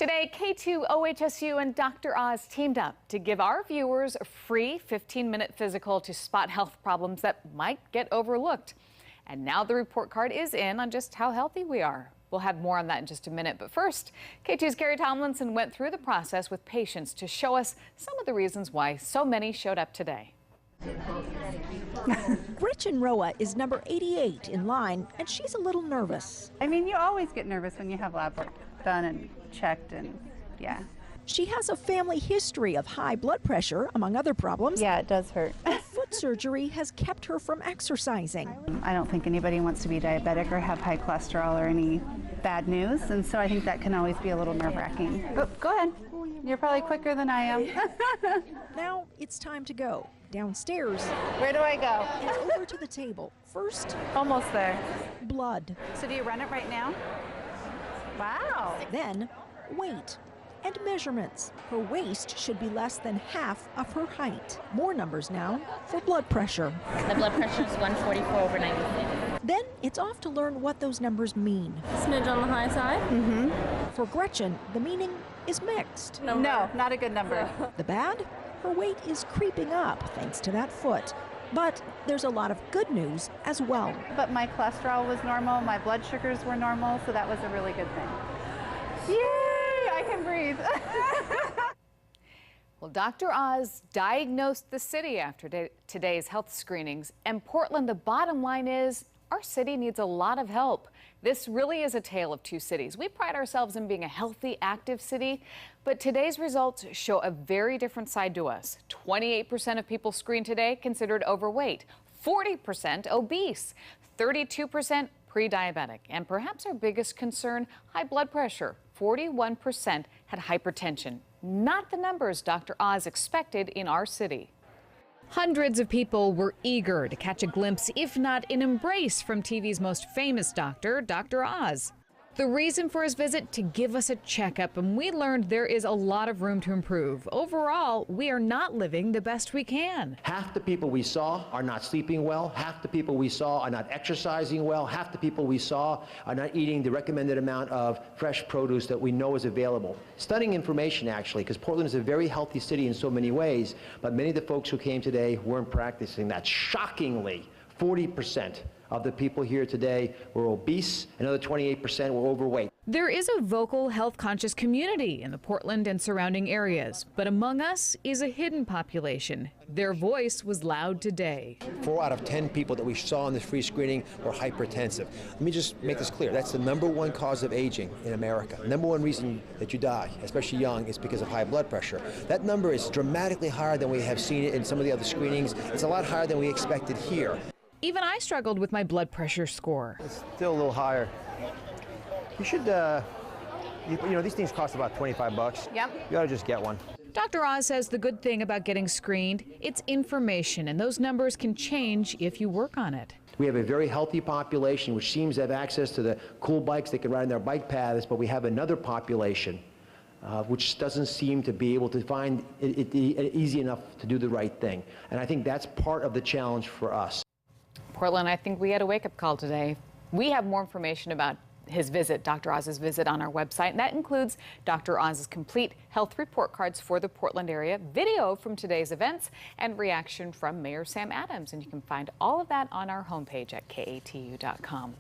Today, K2 OHSU and Dr. Oz teamed up to give our viewers a free 15-minute physical to spot health problems that might get overlooked. And now the report card is in on just how healthy we are. We'll have more on that in just a minute. But first, K2's Carrie Tomlinson went through the process with patients to show us some of the reasons why so many showed up today. Gretchen Roa is number 88 in line, and she's a little nervous. I mean, you always get nervous when you have lab work done and checked, and yeah. She has a family history of high blood pressure, among other problems. Yeah, it does hurt. Foot surgery has kept her from exercising. I don't think anybody wants to be diabetic or have high cholesterol or any bad news, and so I think that can always be a little nerve-wracking. Oh, go ahead. You're probably quicker than I am. Now it's time to go. Downstairs. Where do I go? And over to the table. First, Almost there. blood. So do you run it right now? Wow. Then, weight and measurements. Her waist should be less than half of her height. More numbers now for blood pressure. The blood pressure is 144/96. Then it's off to learn what those numbers mean. Smidge on the high side. For Gretchen, the meaning is mixed. No, not a good number. The bad? Her weight is creeping up thanks to that foot. But there's a lot of good news as well. But my cholesterol was normal, my blood sugars were normal, so that was a really good thing. Yay! I can breathe. Well, Dr. Oz diagnosed the city after today's health screenings. And Portland, the bottom line is our city needs a lot of help. This really is a tale of two cities. We pride ourselves in being a healthy, active city, but today's results show a very different side to us. 28% of people screened today considered overweight, 40% obese, 32% pre-diabetic, and perhaps our biggest concern, high blood pressure. 41% had hypertension. Not the numbers Dr. Oz expected in our city. Hundreds of people were eager to catch a glimpse, if not an embrace, from TV's most famous doctor, Dr. Oz. The reason for his visit? To give us a checkup, and we learned there is a lot of room to improve. Overall, we are not living the best we can. Half the people we saw are not sleeping well. Half the people we saw are not exercising well. Half the people we saw are not eating the recommended amount of fresh produce that we know is available. Stunning information, actually, because Portland is a very healthy city in so many ways, but many of the folks who came today weren't practicing that. Shockingly, 40% of the people here today were obese, another 28% were overweight. There is a vocal, health-conscious community in the Portland and surrounding areas, but among us is a hidden population. Their voice was loud today. 4 out of 10 people that we saw in this free screening were hypertensive. Let me just make this clear. That's the #1 cause of aging in America. #1 reason that you die, especially young, is because of high blood pressure. That number is dramatically higher than we have seen it in some of the other screenings. It's a lot higher than we expected here. Even I struggled with my blood pressure score. It's still a little higher. You should, you know, these things cost about 25 bucks. Yep. You ought to just get one. Dr. Oz says the good thing about getting screened, it's information, and those numbers can change if you work on it. We have a very healthy population which seems to have access to the cool bikes they can ride on their bike paths, but we have another population which doesn't seem to be able to find it easy enough to do the right thing. And I think that's part of the challenge for us. Portland, I think we had a wake-up call today. We have more information about his visit, Dr. Oz's visit, on our website. And that includes Dr. Oz's complete health report cards for the Portland area, video from today's events, and reaction from Mayor Sam Adams. And you can find all of that on our homepage at KATU.com.